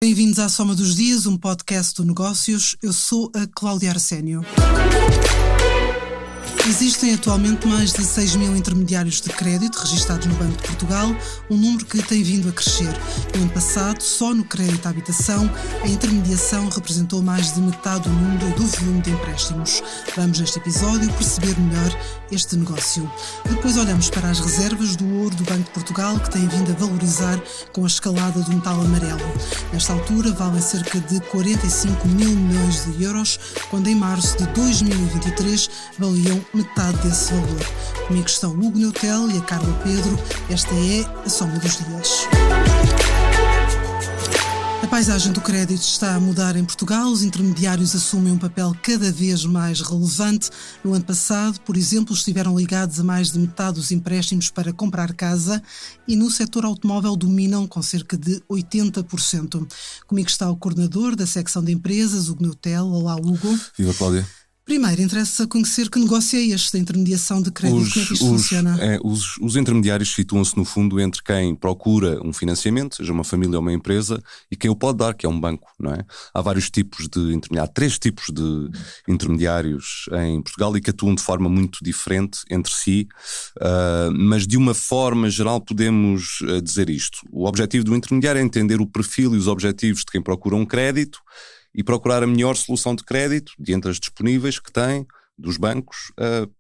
Bem-vindos à Soma dos Dias, um podcast de negócios. Eu sou a Cláudia Arsénio. Existem atualmente mais de 6 mil intermediários de crédito registados no Banco de Portugal, um número que tem vindo a crescer. No ano passado, só no crédito à habitação, a intermediação representou mais de metade do número do volume de empréstimos. Vamos, neste episódio, perceber melhor este negócio. Depois olhamos para as reservas do ouro do Banco de Portugal, que tem vindo a valorizar com a escalada do metal amarelo. Nesta altura, valem cerca de 45 mil milhões de euros, quando em março de 2023 valiam metade desse valor. Comigo estão o Hugo Neutel e a Carla Pedro. Esta é a Soma dos Dias. A paisagem do crédito está a mudar em Portugal. Os intermediários assumem um papel cada vez mais relevante. No ano passado, por exemplo, estiveram ligados a mais de metade dos empréstimos para comprar casa e no setor automóvel dominam com cerca de 80%. Comigo está o coordenador da secção de empresas, Hugo Neutel. Olá, Hugo. Viva, Cláudia. Primeiro, interessa conhecer que negócio é este da intermediação de crédito. Como é que isto funciona? Os intermediários situam-se, no fundo, entre quem procura um financiamento, seja uma família ou uma empresa, e quem o pode dar, que é um banco, não é? Há vários tipos de intermediários, há 3 tipos de intermediários em Portugal e que atuam de forma muito diferente entre si, mas de uma forma geral podemos dizer isto. O objetivo do intermediário é entender o perfil e os objetivos de quem procura um crédito e procurar a melhor solução de crédito, de entre as disponíveis que tem, dos bancos,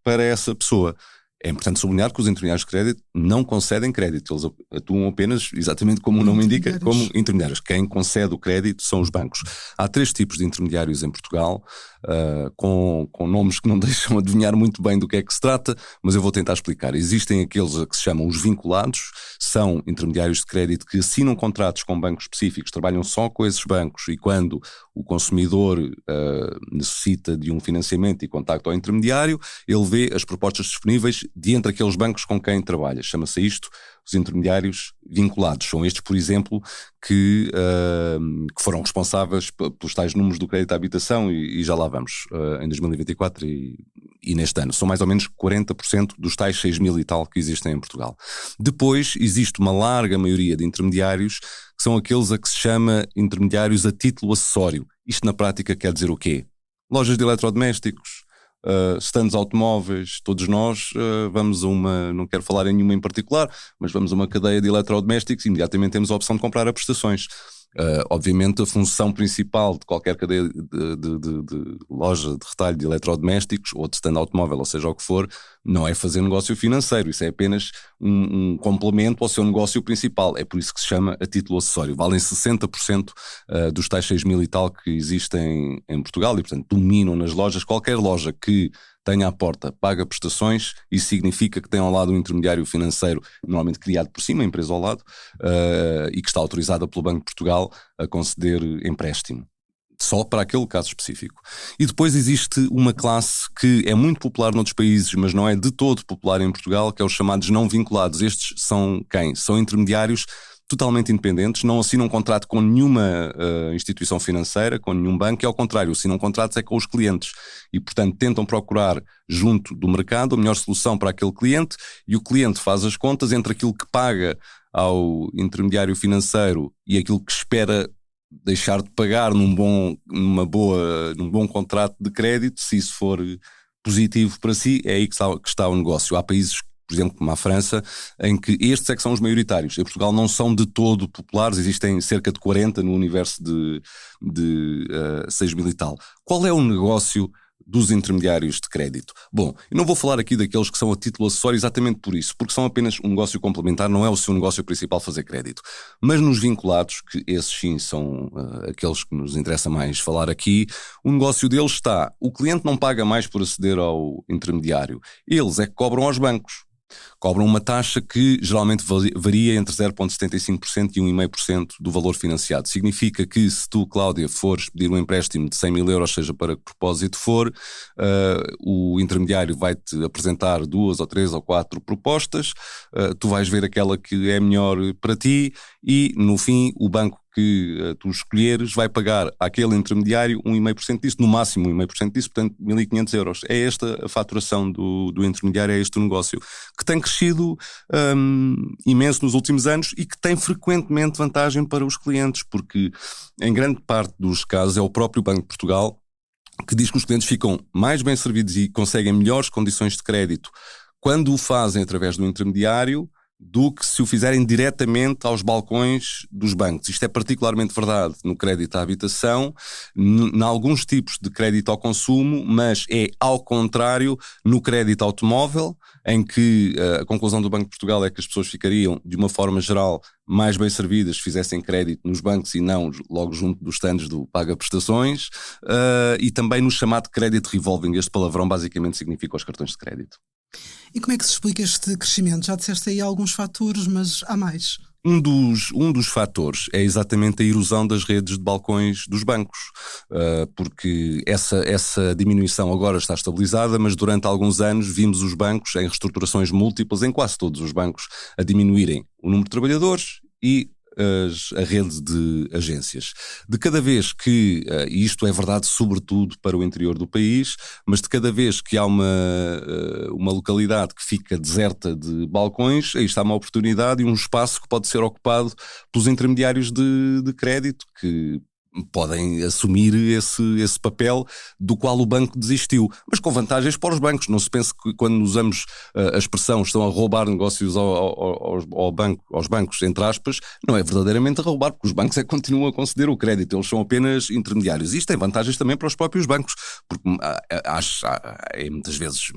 para essa pessoa. É importante sublinhar que os intermediários de crédito não concedem crédito, eles atuam apenas, exatamente como o nome indica, como intermediários. Quem concede o crédito são os bancos. Há 3 tipos de intermediários em Portugal, com nomes que não deixam adivinhar muito bem do que é que se trata, mas eu vou tentar explicar. Existem aqueles que se chamam os vinculados, são intermediários de crédito que assinam contratos com bancos específicos, trabalham só com esses bancos e quando o consumidor necessita de um financiamento e contacta ao intermediário, ele vê as propostas disponíveis de entre aqueles bancos com quem trabalha. Chama-se isto os intermediários vinculados. São estes, por exemplo, que foram responsáveis pelos tais números do crédito à habitação e já lá vamos, em 2024 e neste ano. São mais ou menos 40% dos tais 6 mil e tal que existem em Portugal. Depois existe uma larga maioria de intermediários que são aqueles a que se chama intermediários a título acessório. Isto na prática quer dizer o quê? Lojas de eletrodomésticos, stands automóveis, todos nós vamos a uma, não quero falar em nenhuma em particular, mas vamos a uma cadeia de eletrodomésticos e imediatamente temos a opção de comprar a prestações. Obviamente a função principal de qualquer cadeia de loja de retalho de eletrodomésticos ou de stand automóvel, ou seja o que for, não é fazer negócio financeiro, isso é apenas um complemento ao seu negócio principal, é por isso que se chama a título acessório. Valem 60% dos tais 6 mil e tal que existem em Portugal e portanto dominam nas lojas. Qualquer loja que tenha à porta, paga prestações, isso significa que tem ao lado um intermediário financeiro, normalmente criado por si, uma empresa ao lado, e que está autorizada pelo Banco de Portugal a conceder empréstimo, só para aquele caso específico. E depois existe uma classe que é muito popular noutros países, mas não é de todo popular em Portugal, que é os chamados não vinculados. Estes são quem? São intermediários totalmente independentes, não assinam um contrato com nenhuma instituição financeira, com nenhum banco, e ao contrário, assinam contratos é com os clientes e, portanto, tentam procurar junto do mercado a melhor solução para aquele cliente e o cliente faz as contas entre aquilo que paga ao intermediário financeiro e aquilo que espera deixar de pagar num bom contrato de crédito. Se isso for positivo para si, é aí que está o negócio. Há países, por exemplo, como a França, em que estes é que são os maioritários. Em Portugal não são de todo populares, existem cerca de 40 no universo de 6 mil e tal. Qual é o negócio dos intermediários de crédito? Bom, eu não vou falar aqui daqueles que são a título acessório exatamente por isso, porque são apenas um negócio complementar, não é o seu negócio principal fazer crédito. Mas nos vinculados, que esses sim são aqueles que nos interessa mais falar aqui, o negócio deles está, o cliente não paga mais por aceder ao intermediário, eles é que cobram aos bancos. Cobram uma taxa que geralmente varia entre 0,75% e 1,5% do valor financiado. Significa que se tu, Cláudia, fores pedir um empréstimo de 100 mil euros, seja para que propósito for, o intermediário vai-te apresentar 2 ou 3 ou 4 propostas, tu vais ver aquela que é melhor para ti e, no fim, o banco que tu escolheres vai pagar àquele intermediário 1,5% disso, no máximo 1,5% disso, portanto 1.500 euros. É esta a faturação do intermediário, é este o negócio, que tem crescido imenso nos últimos anos e que tem frequentemente vantagem para os clientes, porque em grande parte dos casos é o próprio Banco de Portugal que diz que os clientes ficam mais bem servidos e conseguem melhores condições de crédito quando o fazem através do intermediário do que se o fizerem diretamente aos balcões dos bancos. Isto é particularmente verdade no crédito à habitação, em alguns tipos de crédito ao consumo, mas é ao contrário no crédito automóvel, em que a conclusão do Banco de Portugal é que as pessoas ficariam, de uma forma geral, mais bem servidas se fizessem crédito nos bancos e não logo junto dos stands do Paga Prestações, e também no chamado crédito revolving. Este palavrão basicamente significa os cartões de crédito. E como é que se explica este crescimento? Já disseste aí alguns fatores, mas há mais. Um dos fatores é exatamente a erosão das redes de balcões dos bancos, porque essa diminuição agora está estabilizada, mas durante alguns anos vimos os bancos em reestruturações múltiplas, em quase todos os bancos, a diminuírem o número de trabalhadores e a rede de agências. De cada vez que, e isto é verdade sobretudo para o interior do país, mas de cada vez que há uma localidade que fica deserta de balcões, aí está uma oportunidade e um espaço que pode ser ocupado pelos intermediários de crédito, que podem assumir esse papel do qual o banco desistiu, mas com vantagens para os bancos. Não se pense que quando usamos a expressão estão a roubar negócios aos bancos, entre aspas, não é verdadeiramente a roubar, porque os bancos continuam a conceder o crédito, eles são apenas intermediários. Isto tem vantagens também para os próprios bancos, porque é muitas vezes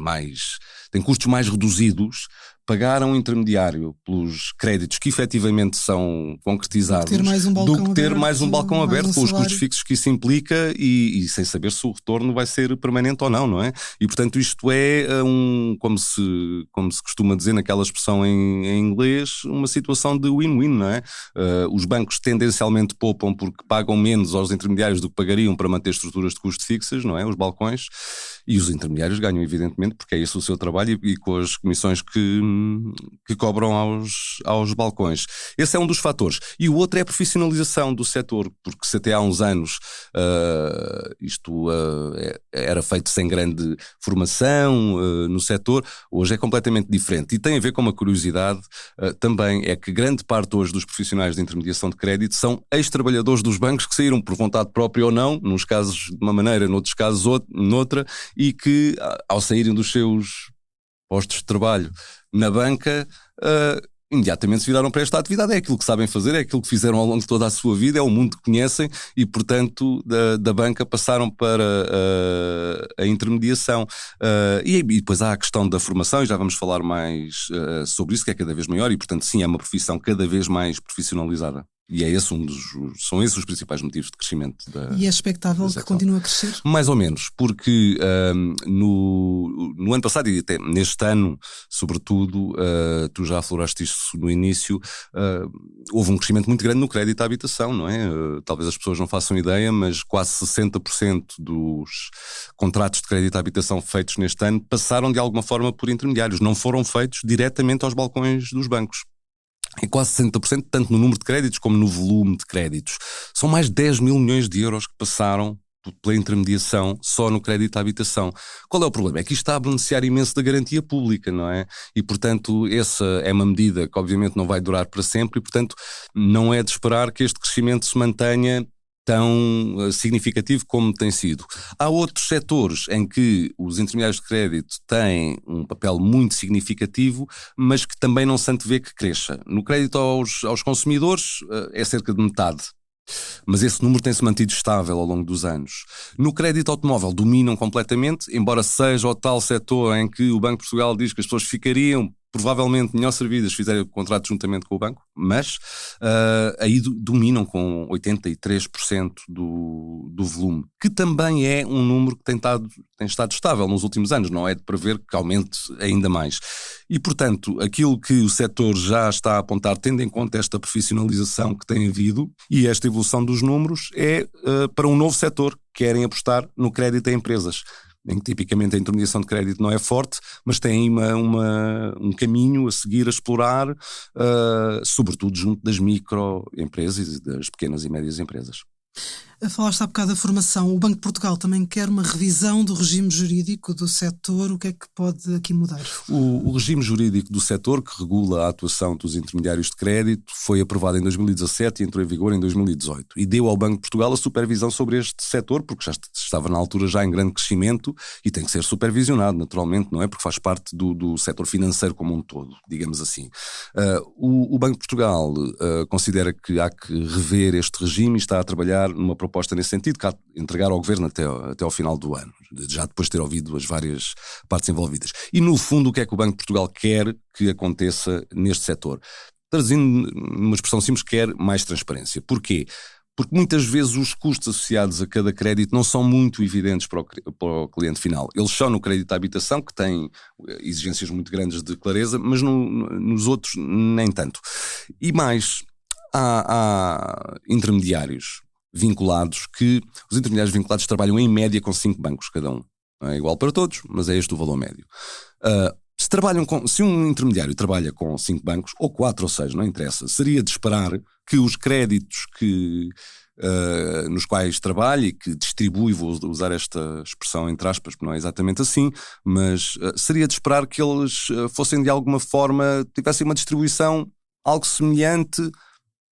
tem custos mais reduzidos pagar a um intermediário pelos créditos que efetivamente são concretizados do que ter mais um balcão aberto com os custos fixos que isso implica e sem saber se o retorno vai ser permanente ou não é? E portanto isto é como se costuma dizer naquela expressão em inglês, uma situação de win-win, não é? Os bancos tendencialmente poupam porque pagam menos aos intermediários do que pagariam para manter estruturas de custo fixas, não é? Os balcões, e os intermediários ganham evidentemente porque é esse o seu trabalho e com as comissões que cobram aos balcões. Esse é um dos fatores. E o outro é a profissionalização do setor, porque se até há uns anos isto era feito sem grande formação no setor, hoje é completamente diferente. E tem a ver com uma curiosidade também, é que grande parte hoje dos profissionais de intermediação de crédito são ex-trabalhadores dos bancos que saíram por vontade própria ou não, nos casos de uma maneira, noutros casos noutra, e que ao saírem dos seus postos de trabalho na banca, imediatamente se viraram para esta atividade. É aquilo que sabem fazer, é aquilo que fizeram ao longo de toda a sua vida, é o mundo que conhecem e, portanto, da banca passaram para a intermediação. E depois há a questão da formação, e já vamos falar mais sobre isso, que é cada vez maior e, portanto, sim, é uma profissão cada vez mais profissionalizada. E são esses os principais motivos de crescimento. E é expectável que continue a crescer? Mais ou menos, porque no ano passado e até neste ano, sobretudo, tu já afloraste isso no início, houve um crescimento muito grande no crédito à habitação, não é? Talvez as pessoas não façam ideia, mas quase 60% dos contratos de crédito à habitação feitos neste ano passaram de alguma forma por intermediários, não foram feitos diretamente aos balcões dos bancos. É quase 60%, tanto no número de créditos como no volume de créditos. São mais de 10 mil milhões de euros que passaram pela intermediação só no crédito à habitação. Qual é o problema? É que isto está a beneficiar imenso da garantia pública, não é? E, portanto, essa é uma medida que obviamente não vai durar para sempre e, portanto, não é de esperar que este crescimento se mantenha tão significativo como tem sido. Há outros setores em que os intermediários de crédito têm um papel muito significativo, mas que também não se antevê que cresça. No crédito aos consumidores é cerca de metade, mas esse número tem-se mantido estável ao longo dos anos. No crédito automóvel dominam completamente, embora seja o tal setor em que o Banco de Portugal diz que as pessoas ficariam provavelmente melhor servidas se fizerem o contrato juntamente com o banco, mas aí dominam com 83% do volume, que também é um número que tem estado estável nos últimos anos, não é de prever que aumente ainda mais. E, portanto, aquilo que o setor já está a apontar, tendo em conta esta profissionalização que tem havido e esta evolução dos números, é para um novo setor que querem apostar no crédito a empresas. em que tipicamente a intermediação de crédito não é forte, mas tem um caminho a seguir, a explorar, sobretudo junto das microempresas e das pequenas e médias empresas. Falaste há bocado da formação. O Banco de Portugal também quer uma revisão do regime jurídico do setor. O que é que pode aqui mudar? O regime jurídico do setor, que regula a atuação dos intermediários de crédito, foi aprovado em 2017 e entrou em vigor em 2018. E deu ao Banco de Portugal a supervisão sobre este setor, porque já estava na altura já em grande crescimento e tem que ser supervisionado, naturalmente, não é? Porque faz parte do setor financeiro como um todo, digamos assim. O Banco de Portugal considera que há que rever este regime e está a trabalhar numa proposta nesse sentido, que há de entregar ao Governo até ao final do ano, já depois de ter ouvido as várias partes envolvidas. E no fundo o que é que o Banco de Portugal quer que aconteça neste setor? Traduzindo numa expressão simples, quer mais transparência. Porquê? Porque muitas vezes os custos associados a cada crédito não são muito evidentes para o cliente final. Eles são no crédito à habitação, que tem exigências muito grandes de clareza, mas nos outros nem tanto. E mais, há intermediários vinculados, que os intermediários vinculados trabalham em média com 5 bancos cada um. Não é igual para todos, mas é este o valor médio. Se um intermediário trabalha com 5 bancos, ou 4 ou 6, não interessa, seria de esperar que os créditos nos quais trabalha e que distribui, vou usar esta expressão entre aspas, porque não é exatamente assim, mas seria de esperar que eles fossem de alguma forma, tivessem uma distribuição algo semelhante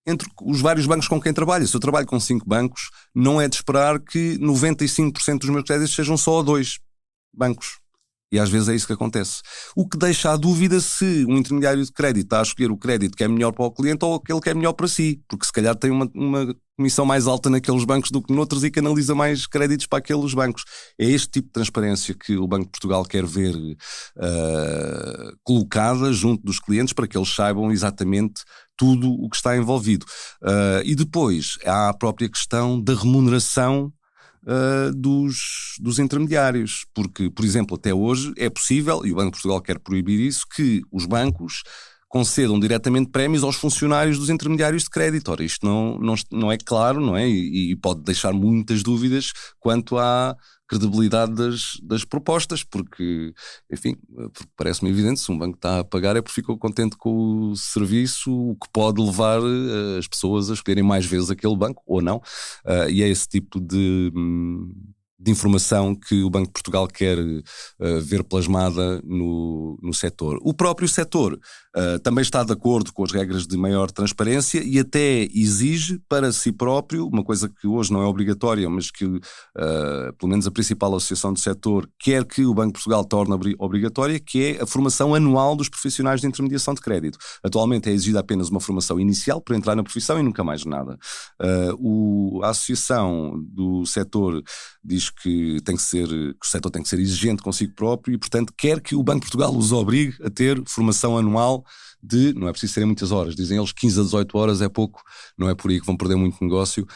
entre os vários bancos com quem trabalho. Se eu trabalho com 5 bancos, não é de esperar que 95% dos meus créditos sejam só a 2 bancos. E às vezes é isso que acontece. O que deixa a dúvida se um intermediário de crédito está a escolher o crédito que é melhor para o cliente ou aquele que é melhor para si. Porque se calhar tem uma comissão mais alta naqueles bancos do que noutros e canaliza mais créditos para aqueles bancos. É este tipo de transparência que o Banco de Portugal quer ver colocada junto dos clientes para que eles saibam exatamente tudo o que está envolvido. E depois há a própria questão da remuneração dos intermediários, porque, por exemplo, até hoje é possível, e o Banco de Portugal quer proibir isso, que os bancos concedam diretamente prémios aos funcionários dos intermediários de crédito. Ora, isto não é claro, não é? E pode deixar muitas dúvidas quanto à credibilidade das propostas, porque, enfim, parece-me evidente, se um banco está a pagar é porque ficou contente com o serviço, o que pode levar as pessoas a escolherem mais vezes aquele banco, ou não, e é esse tipo de informação que o Banco de Portugal quer ver plasmada no setor. O próprio setor também está de acordo com as regras de maior transparência e até exige para si próprio, uma coisa que hoje não é obrigatória, mas que pelo menos a principal associação do setor quer que o Banco de Portugal torne obrigatória, que é a formação anual dos profissionais de intermediação de crédito. Atualmente é exigida apenas uma formação inicial para entrar na profissão e nunca mais nada. A associação do setor diz que o setor tem que ser exigente consigo próprio e, portanto, quer que o Banco de Portugal os obrigue a ter formação anual não é preciso serem muitas horas, dizem eles 15 a 18 horas é pouco, não é por aí que vão perder muito negócio,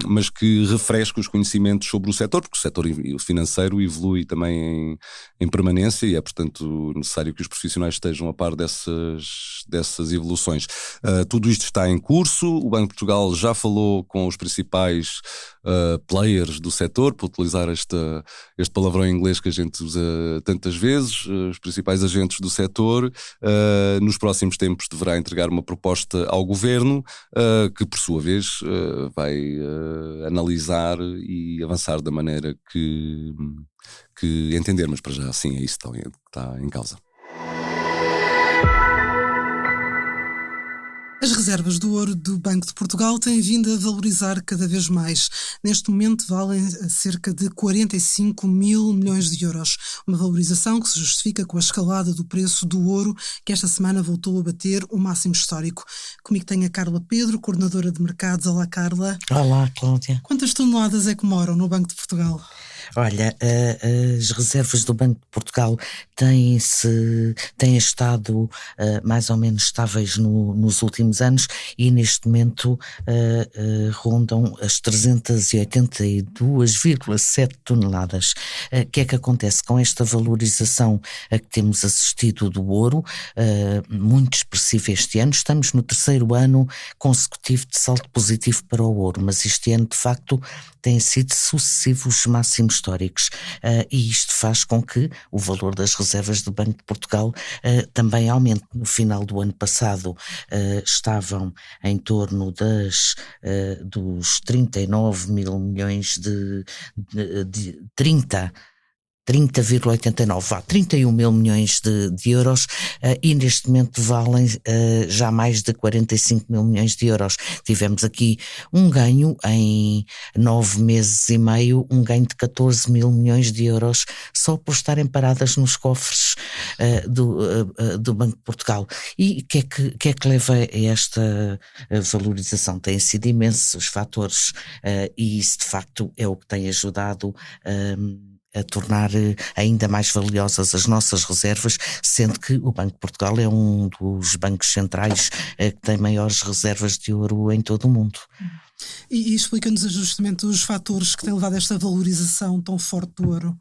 mas que refresque os conhecimentos sobre o setor, porque o setor financeiro evolui também em permanência e é, portanto, necessário que os profissionais estejam a par dessas evoluções. Tudo isto está em curso, o Banco de Portugal já falou com os principais players do setor, para utilizar este palavrão em inglês que a gente usa tantas vezes, os principais agentes do setor. Nos próximos tempos deverá entregar uma proposta ao Governo, que por sua vez vai analisar e avançar da maneira que entender, mas para já sim, é isso que está em causa. As reservas do ouro do Banco de Portugal têm vindo a valorizar cada vez mais. Neste momento valem cerca de 45 mil milhões de euros. Uma valorização que se justifica com a escalada do preço do ouro, que esta semana voltou a bater o máximo histórico. Comigo tenho a Carla Pedro, coordenadora de mercados. Olá, Carla. Olá, Cláudia. Quantas toneladas é que moram no Banco de Portugal? Olha, as reservas do Banco de Portugal têm estado mais ou menos estáveis nos últimos anos e neste momento rondam as 382,7 toneladas. O que é que acontece com esta valorização a que temos assistido do ouro, muito expressiva este ano? Estamos no 3º ano consecutivo de saldo positivo para o ouro, mas este ano de facto têm sido sucessivos máximos históricos, e isto faz com que o valor das reservas do Banco de Portugal também aumente. No final do ano passado estavam em torno dos 39 mil milhões de 31 mil milhões de euros, e neste momento valem já mais de 45 mil milhões de euros. Tivemos aqui um ganho em 9 meses e meio, um ganho de 14 mil milhões de euros só por estarem paradas nos cofres do Banco de Portugal. E o que é que leva a esta valorização? Têm sido imensos os fatores, e isso de facto é o que tem ajudado a tornar ainda mais valiosas as nossas reservas, sendo que o Banco de Portugal é um dos bancos centrais que tem maiores reservas de ouro em todo o mundo. E explica-nos justamente os fatores que têm levado a esta valorização tão forte do ouro.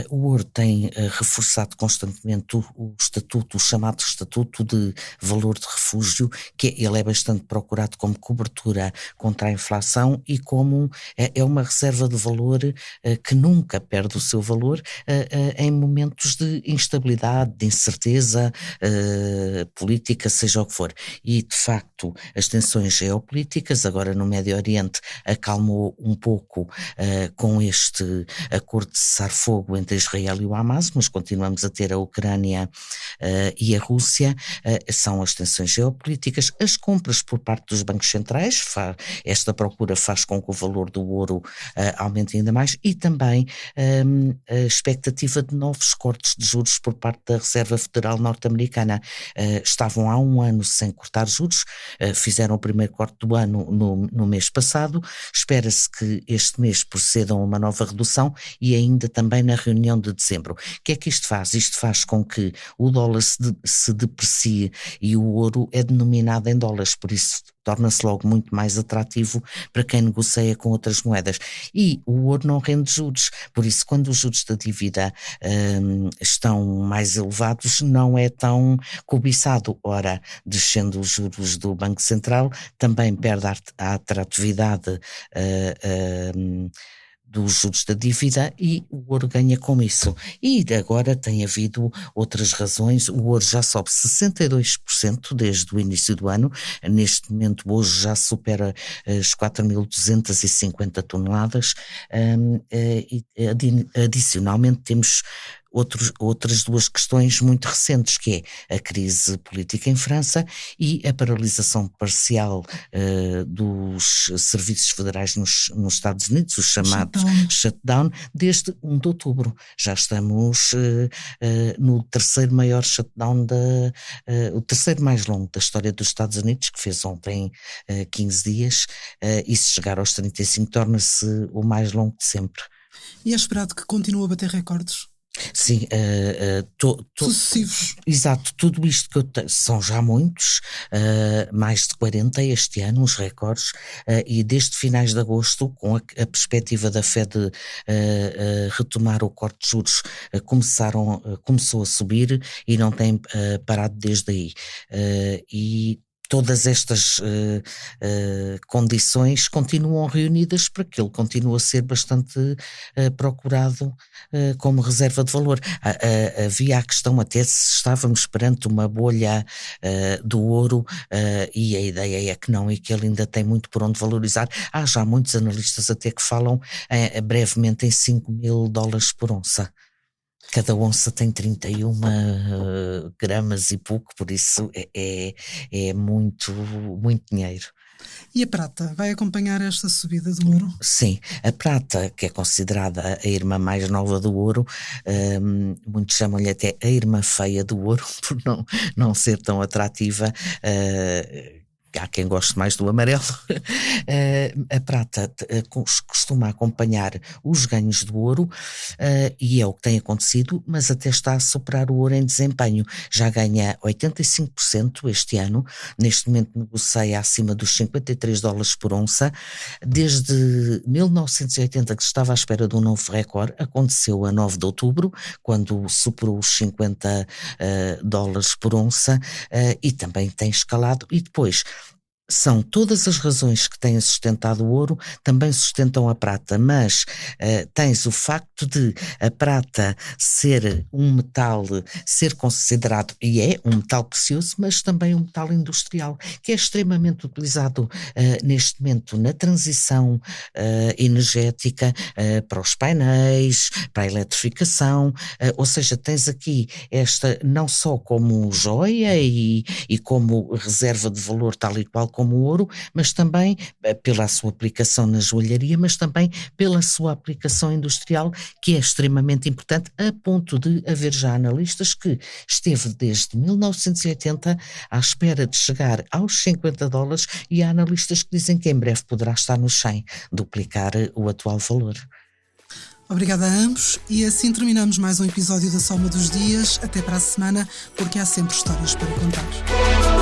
O ouro tem reforçado constantemente o estatuto, o chamado Estatuto de Valor de Refúgio, que ele é bastante procurado como cobertura contra a inflação e como é uma reserva de valor que nunca perde o seu valor em momentos de instabilidade, de incerteza política, seja o que for. E de facto as tensões geopolíticas agora no Médio Oriente acalmou um pouco com este acordo de cessar-fogo entre Israel e o Hamas, mas continuamos a ter a Ucrânia e a Rússia. São as tensões geopolíticas, as compras por parte dos bancos centrais, esta procura faz com que o valor do ouro aumente ainda mais, e também a expectativa de novos cortes de juros por parte da Reserva Federal norte-americana. Estavam há um ano sem cortar juros, fizeram o primeiro corte do ano no mês passado, espera-se que este mês procedam a uma nova redução e ainda também na reunião de dezembro. O que é que isto faz? Isto faz com que o dólar se deprecie e o ouro é denominado em dólares, por isso torna-se logo muito mais atrativo para quem negocia com outras moedas. E o ouro não rende juros, por isso quando os juros da dívida estão mais elevados não é tão cobiçado. Ora, descendo os juros do Banco Central, também perde a atratividade dos juros da dívida e o ouro ganha com isso. E agora tem havido outras razões. O ouro já sobe 62% desde o início do ano. Neste momento hoje já supera as 4.250 toneladas. E adicionalmente temos outras duas questões muito recentes, que é a crise política em França e a paralisação parcial dos serviços federais nos Estados Unidos, o chamado shutdown, desde 1 de outubro. Já estamos no terceiro maior shutdown, o terceiro mais longo da história dos Estados Unidos, que fez ontem 15 dias, e se chegar aos 35 torna-se o mais longo de sempre. E é esperado que continue a bater recordes? Sim, sucessivos. Exato, tudo isto que eu tenho, são já muitos, mais de 40 este ano, os recordes, e desde finais de agosto, com a perspectiva da Fed retomar o corte de juros, começou a subir e não tem parado desde aí. E todas estas condições continuam reunidas para que ele continue a ser bastante procurado como reserva de valor. Havia a questão até se estávamos perante uma bolha do ouro, e a ideia é que não, e que ele ainda tem muito por onde valorizar. Há já muitos analistas até que falam brevemente em $5.000 por onça. Cada onça tem 31 gramas e pouco, por isso é muito, muito dinheiro. E a prata vai acompanhar esta subida do ouro? Sim, a prata, que é considerada a irmã mais nova do ouro, muitos chamam-lhe até a irmã feia do ouro, por não ser tão atrativa. Há quem goste mais do amarelo. A prata costuma acompanhar os ganhos do ouro, e é o que tem acontecido, mas até está a superar o ouro em desempenho. Já ganha 85% este ano, neste momento negocia acima dos $53 por onça. Desde 1980 que estava à espera de um novo recorde, aconteceu a 9 de outubro, quando superou os $50 por onça, e também tem escalado. E depois São todas as razões que têm sustentado o ouro, também sustentam a prata, mas tens o facto de a prata ser um metal, ser considerado, e é um metal precioso, mas também um metal industrial, que é extremamente utilizado neste momento na transição energética, para os painéis, para a eletrificação, ou seja, tens aqui esta não só como joia e como reserva de valor tal e qual como o ouro, mas também pela sua aplicação na joalharia, mas também pela sua aplicação industrial, que é extremamente importante, a ponto de haver já analistas que esteve desde 1980 à espera de chegar aos $50 e há analistas que dizem que em breve poderá estar nos 100, duplicar o atual valor. Obrigada a ambos e assim terminamos mais um episódio da Soma dos Dias. Até para a semana, porque há sempre histórias para contar.